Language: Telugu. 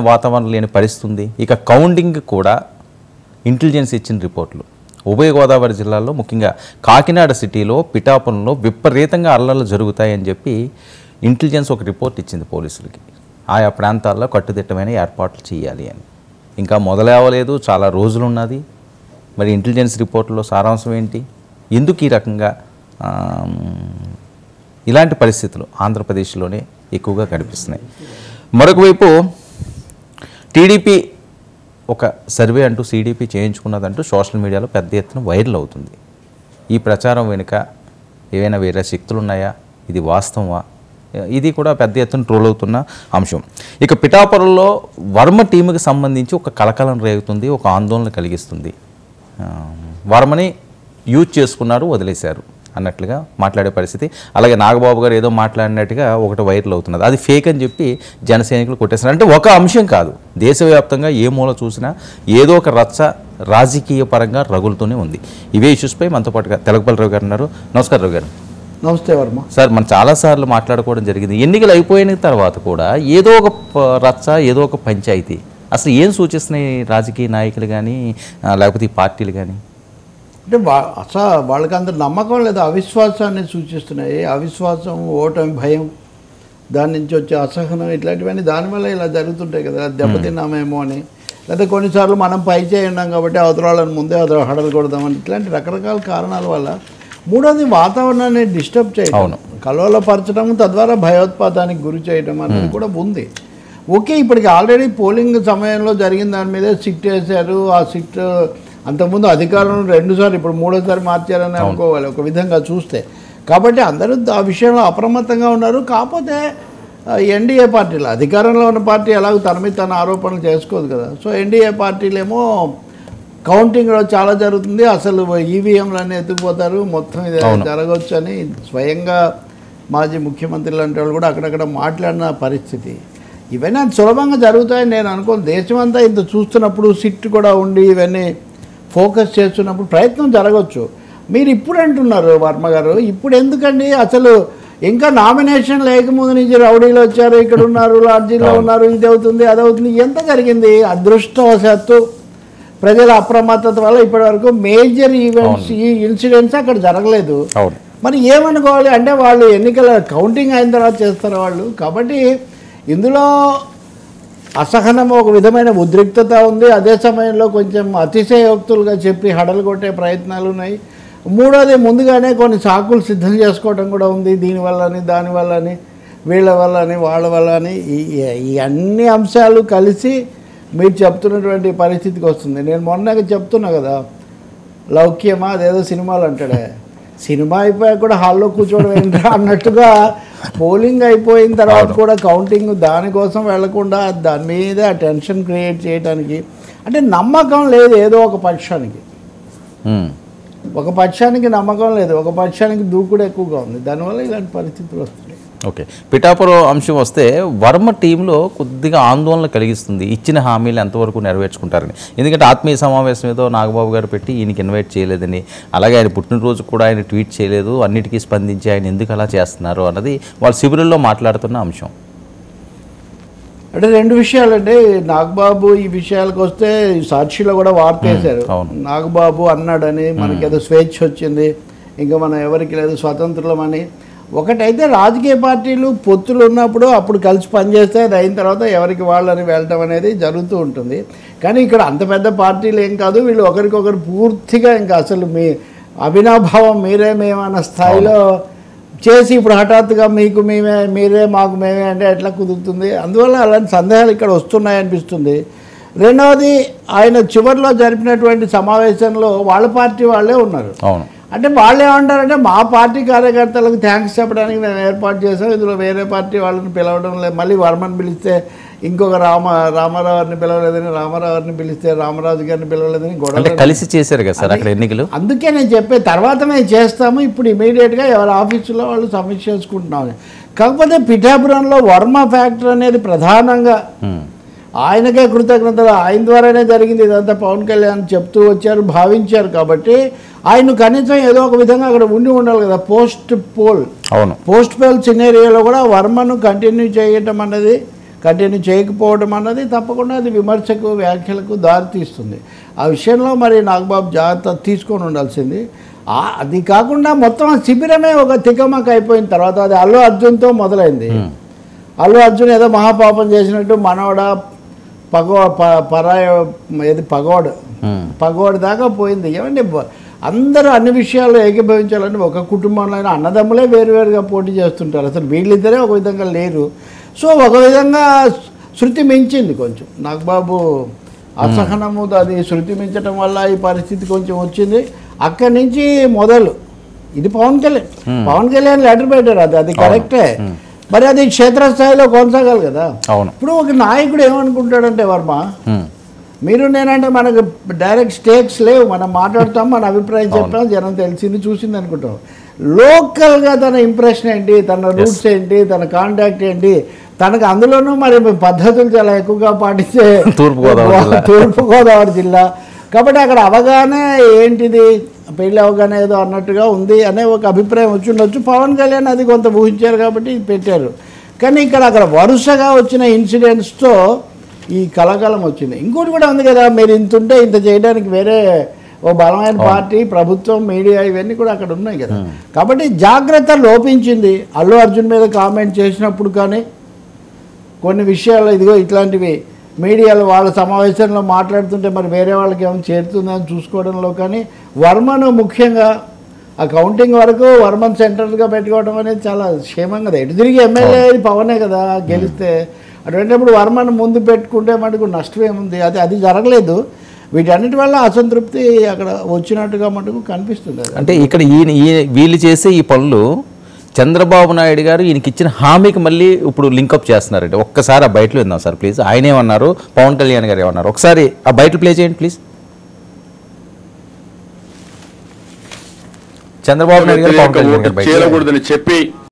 వాతావరణం లేని పరిస్థితి ఉంది. ఇక కౌంటింగ్ కూడా ఇంటెలిజెన్స్ ఇచ్చిన రిపోర్ట్లు ఉభయ గోదావరి జిల్లాల్లో ముఖ్యంగా కాకినాడ సిటీలో పిఠాపురంలో విపరీతంగా అల్లర్లు జరుగుతాయని చెప్పి ఇంటెలిజెన్స్ ఒక రిపోర్ట్ ఇచ్చింది పోలీసులకి. ఆయా ప్రాంతాల్లో కట్టుదిట్టమైన ఏర్పాట్లు చేయాలి అని. ఇంకా మొదలవలేదు, చాలా రోజులు ఉన్నది. మరి ఇంటెలిజెన్స్ రిపోర్ట్లో సారాంశం ఏంటి? ఎందుకు ఈ రకంగా ఇలాంటి పరిస్థితులు ఆంధ్రప్రదేశ్లోనే ఎక్కువగా కనిపిస్తున్నాయి? మరొక వైపు టీడీపీ ఒక సర్వే అంటూ సిడిపి చేయించుకున్నదంటూ సోషల్ మీడియాలో పెద్ద ఎత్తున వైరల్ అవుతుంది. ఈ ప్రచారం వెనుక ఏవైనా వేరే శక్తులు ఉన్నాయా? ఇది వాస్తవమా? ఇది కూడా పెద్ద ఎత్తున ట్రోల్ అవుతున్న అంశం. ఇక పిఠాపురంలో వర్మ టీముకి సంబంధించి ఒక కలకలం రేగుతుంది, ఒక ఆందోళన కలిగిస్తుంది. వర్మని యూజ్ చేసుకున్నారు, వదిలేశారు అన్నట్లుగా మాట్లాడే పరిస్థితి. అలాగే నాగబాబు గారు ఏదో మాట్లాడినట్టుగా ఒకటి వైరల్ అవుతున్నది. అది ఫేక్ అని చెప్పి జన సైనికులు కొట్టేస్తున్నారు. అంటే ఒక అంశం కాదు, దేశవ్యాప్తంగా ఏ మూల చూసినా ఏదో ఒక రచ్చ రాజకీయ పరంగా రగులుతూనే ఉంది. ఇవే ఇష్యూస్పై మనతో పాటుగా తెలకపల్లి రావు గారు ఉన్నారు. నమస్కారం రావు గారు. నమస్తే వర్మ సార్. మనం చాలాసార్లు మాట్లాడుకోవడం జరిగింది, ఎన్నికలు అయిపోయిన తర్వాత కూడా ఏదో ఒక రచ్చ, ఏదో ఒక పంచాయతీ. అసలు ఏం సూచిస్తున్నాయి రాజకీయ నాయకులు కానీ లేకపోతే ఈ పార్టీలు కానీ? అంటే అసలు వాళ్ళకి అంత నమ్మకం లేదు, అవిశ్వాసాన్ని సూచిస్తున్నాయి. అవిశ్వాసం, ఓటమి భయం, దాని నుంచి వచ్చే అసహనం, ఇట్లాంటివన్నీ దానివల్ల ఇలా జరుగుతుంటాయి కదా. దెబ్బతిన్నామేమో అని, లేదా కొన్నిసార్లు మనం పై చేయండాం కాబట్టి అవతరాలను ముందే హడలు కొడదామని, ఇట్లాంటి రకరకాల కారణాల వల్ల. మూడోది వాతావరణాన్ని డిస్టర్బ్ చేయడం, కలవలపరచడం, తద్వారా భయోత్పాతానికి గురి చేయడం అనేది కూడా ఉంది. ఓకే, ఇప్పటికి ఆల్రెడీ పోలింగ్ సమయంలో జరిగిన దాని మీదే సిట్ వేశారు. ఆ సిట్ అంతకుముందు అధికారులను 2 సార్లు, ఇప్పుడు 3వ సారి మార్చారని అనుకోవాలి ఒక విధంగా చూస్తే. కాబట్టి అందరూ ఆ విషయంలో అప్రమత్తంగా ఉన్నారు. కాకపోతే ఎన్డీఏ పార్టీలు, అధికారంలో ఉన్న పార్టీ ఎలాగో తన మీద తన ఆరోపణలు చేసుకోదు కదా. సో ఎన్డీఏ పార్టీలేమో కౌంటింగ్లో చాలా జరుగుతుంది, అసలు ఈవీఎంలన్నీ ఎత్తుకుపోతారు, మొత్తం ఇది జరగవచ్చు అని స్వయంగా మాజీ ముఖ్యమంత్రి లాంటి వాళ్ళు కూడా అక్కడక్కడ మాట్లాడిన పరిస్థితి. ఇవన్నీ సులభంగా జరుగుతాయని నేను అనుకోను. దేశమంతా ఇంత చూస్తున్నప్పుడు, సిట్ కూడా ఉండి ఇవన్నీ ఫోకస్ చేస్తున్నప్పుడు ప్రయత్నం జరగవచ్చు. మీరు ఇప్పుడు అంటున్నారు వర్మ గారు, ఇప్పుడు ఎందుకండి? అసలు ఇంకా నామినేషన్ లేకముందు నుంచి రౌడీలు వచ్చారు, ఇక్కడ ఉన్నారు, లాడ్జీలో ఉన్నారు, ఇది అవుతుంది, అది అవుతుంది, ఎంత జరిగింది. అదృష్టవశాత్తు ప్రజల అప్రమత్తత వల్ల ఇప్పటి వరకు మేజర్ ఈవెంట్స్, ఈ ఇన్సిడెంట్స్ అక్కడ జరగలేదు. మరి ఏమనుకోవాలి అంటే, వాళ్ళు ఎన్నికల కౌంటింగ్ అయిన తర్వాత చేస్తారు వాళ్ళు. కాబట్టి ఇందులో అసహనం, ఒక విధమైన ఉద్రిక్తత ఉంది. అదే సమయంలో కొంచెం అతిశయోక్తులుగా చెప్పి హడలు కొట్టే ప్రయత్నాలు ఉన్నాయి. మూడోది, ముందుగానే కొన్ని సాకులు సిద్ధం చేసుకోవడం కూడా ఉంది. దీనివల్లని, దానివల్లని, వీళ్ళ వల్లని, వాళ్ళ వల్లని, ఈ అన్ని అంశాలు కలిసి మీరు చెప్తున్నటువంటి పరిస్థితికి వస్తుంది. నేను మొన్నగా చెప్తున్నా కదా, లౌక్యమా అదేదో సినిమాలు అంటాడే, సినిమా అయిపోయాక కూడా హాల్లో కూర్చోవడం ఏంటా అన్నట్టుగా పోలింగ్ అయిపోయిన తర్వాత కూడా కౌంటింగ్ దానికోసం వెళ్లకుండా దాని మీద టెన్షన్ క్రియేట్ చేయడానికి, అంటే నమ్మకం లేదు ఏదో ఒక పక్షానికి. ఒక పక్షానికి నమ్మకం లేదు, ఒక పక్షానికి దూకుడు ఎక్కువగా ఉంది. దానివల్ల ఇలాంటి పరిస్థితులు వస్తున్నాయి. ఓకే, పిఠాపురం అంశం వస్తే వర్మ టీంలో కొద్దిగా ఆందోళన కలిగిస్తుంది, ఇచ్చిన హామీలు ఎంతవరకు నెరవేర్చుకుంటారని. ఎందుకంటే ఆత్మీయ సమావేశం ఏదో నాగబాబు గారు పెట్టి ఈయనకి ఇన్వైట్ చేయలేదని, అలాగే ఆయన పుట్టినరోజు కూడా ఆయన ట్వీట్ చేయలేదు, అన్నిటికీ స్పందించి ఆయన ఎందుకు అలా చేస్తున్నారు అన్నది వాళ్ళ శిబిరంలో మాట్లాడుతున్న అంశం. అంటే 2 విషయాలంటే, నాగబాబు ఈ విషయాలకు వస్తే సాక్షిలో కూడా వార్త వేశారు. నాగబాబు అన్నాడని మనకేదో స్వేచ్ఛ వచ్చింది, ఇంకా మనం ఎవరికి లేదు స్వతంత్రులమని. ఒకటైతే రాజకీయ పార్టీలు పొత్తులు ఉన్నప్పుడు అప్పుడు కలిసి పనిచేస్తే అది అయిన తర్వాత ఎవరికి వాళ్ళని వెళ్ళటం అనేది జరుగుతూ ఉంటుంది. కానీ ఇక్కడ అంత పెద్ద పార్టీలు ఏం కాదు, వీళ్ళు ఒకరికొకరు పూర్తిగా ఇంకా అసలు మీ అవినాభావం మీరే మేమన్న స్థాయిలో చేసి ఇప్పుడు హఠాత్తుగా మీకు మేమే, మీరే మాకు మేమే అంటే ఎట్లా కుదురుతుంది? అందువల్ల అలాంటి సందేహాలు ఇక్కడ వస్తున్నాయనిపిస్తుంది. రెండవది, ఆయన చివరిలో జరిపినటువంటి సమావేశంలో వాళ్ళ పార్టీ వాళ్ళే ఉన్నారు. అంటే వాళ్ళు ఏమంటారంటే, మా పార్టీ కార్యకర్తలకు థ్యాంక్స్ చెప్పడానికి మేము ఏర్పాటు చేసాం, ఇందులో వేరే పార్టీ వాళ్ళని పిలవడం లేదు. మళ్ళీ వర్మని పిలిస్తే ఇంకొక రామారావు గారిని పిలవలేదని, రామారావు గారిని పిలిస్తే రామరాజు గారిని పిలవలేదని గొడవ కలిసి చేశారు కదా సార్ అక్కడ ఎన్నికలు. అందుకే నేను చెప్పే తర్వాత మేము చేస్తాము, ఇప్పుడు ఇమీడియట్గా ఎవరి ఆఫీసులో వాళ్ళు సబ్మిట్ చేసుకుంటున్నాము. కాకపోతే పిఠాపురంలో వర్మ ఫ్యాక్టర్ అనేది ప్రధానంగా ఆయనకే కృతజ్ఞతలు, ఆయన ద్వారానే జరిగింది ఇదంతా, పవన్ కళ్యాణ్ చెప్తూ వచ్చారు, భావించారు. కాబట్టి ఆయన కనీసం ఏదో ఒక విధంగా అక్కడ ఉండాలి కదా. పోస్ట్ పోల్ సినేరియోలో కూడా వర్మను కంటిన్యూ చేయటం అన్నది కంటిన్యూ చేయకపోవడం అన్నది తప్పకుండా అది విమర్శకు వ్యాఖ్యలకు దారితీస్తుంది. ఆ విషయంలో మరి నాగబాబు జాగ్రత్త తీసుకొని ఉండాల్సింది. అది కాకుండా మొత్తం ఆ శిబిరమే ఒక తికమక అయిపోయిన తర్వాత అది అల్లు అర్జున్తో మొదలైంది. అల్లు అర్జున్ ఏదో మహాపాపం చేసినట్టు మనవడ పగోడు దాకా పోయింది. ఏమంటే అందరూ అన్ని విషయాల్లో ఏకీభవించాలని ఒక కుటుంబంలో అయినా అన్నదమ్ములే వేరువేరుగా పోటీ చేస్తుంటారు. అసలు వీళ్ళిద్దరే ఒక విధంగా లేరు. సో ఒక విధంగా శృతి మించింది కొంచెం నాగబాబు అసహనము, అది శృతి మించడం వల్ల ఈ పరిస్థితి కొంచెం వచ్చింది. అక్కడి నుంచి మొదలు ఇది పవన్ కళ్యాణ్ లెటర్ పెట్టారు, అది కరెక్టే. మరి అది క్షేత్రస్థాయిలో కొనసాగాలి కదా. ఇప్పుడు ఒక నాయకుడు ఏమనుకుంటాడంటే వర్మ, మీరు నేనంటే మనకు డైరెక్ట్ స్టేక్స్ లేవు, మనం మాట్లాడతాం, మన అభిప్రాయం చెప్తాం, జనం తెలిసింది చూసింది అనుకుంటాం. లోకల్గా తన ఇంప్రెషన్ ఏంటి, తన రూట్స్ ఏంటి, తన కాంటాక్ట్ ఏంటి, తనకు అందులోనూ మరి పద్ధతులు చాలా ఎక్కువగా పాటించే తూర్పుగోదావరి జిల్లా కాబట్టి అక్కడ అవగాహన ఏంటిది, పెళ్ళి అవగాహన ఏదో అన్నట్టుగా ఉంది అనే ఒక అభిప్రాయం వచ్చి ఉండొచ్చు. పవన్ కళ్యాణ్ అది కొంత ఊహించారు కాబట్టి పెట్టారు. కానీ అక్కడ వరుసగా వచ్చిన ఇన్సిడెంట్స్తో ఈ కలకలం వచ్చింది. ఇంకోటి కూడా ఉంది కదా, మీరు ఇంత ఉంటే ఇంత చేయడానికి వేరే ఓ బలమైన పార్టీ, ప్రభుత్వం, మీడియా ఇవన్నీ కూడా అక్కడ ఉన్నాయి కదా. కాబట్టి జాగ్రత్త లోపించింది. అల్లు అర్జున్ మీద కామెంట్ చేసినప్పుడు కానీ కొన్ని విషయాలు ఇదిగో ఇట్లాంటివి మీడియాలో వాళ్ళ సమావేశంలో మాట్లాడుతుంటే మరి వేరే వాళ్ళకి ఏమైనా చేరుతుందని చూసుకోవడంలో కానీ వర్మను ముఖ్యంగా ఆ కౌంటింగ్ వరకు వర్మన్ సెంటర్గా పెట్టుకోవడం అనేది చాలా క్షేమంగా. ఎటు తిరిగి ఎమ్మెల్యే పవనే కదా గెలిస్తే, అటువంటిప్పుడు వర్మను ముందు పెట్టుకుంటే మటుకు నష్టం ఏముంది. అది జరగలేదు. వీటన్నిటి వల్ల అసంతృప్తి అక్కడ వచ్చినట్టుగా మటుకు కనిపిస్తుంది. అంటే ఇక్కడ వీళ్ళు చేసే ఈ పనులు చంద్రబాబు నాయుడు గారు ఈయనకి ఇచ్చిన హామీకి మళ్ళీ ఇప్పుడు లింకప్ చేస్తున్నారంటే ఒక్కసారి ఆ బయటలో విందాం సార్ ప్లీజ్. ఆయన ఏమన్నారు, పవన్ కళ్యాణ్ గారు ఏమన్నారు, ఒకసారి ఆ బయట ప్లే చేయండి ప్లీజ్. చంద్రబాబు నాయుడు గారు పవన్ కళ్యాణ్ గారు బయట చెప్పి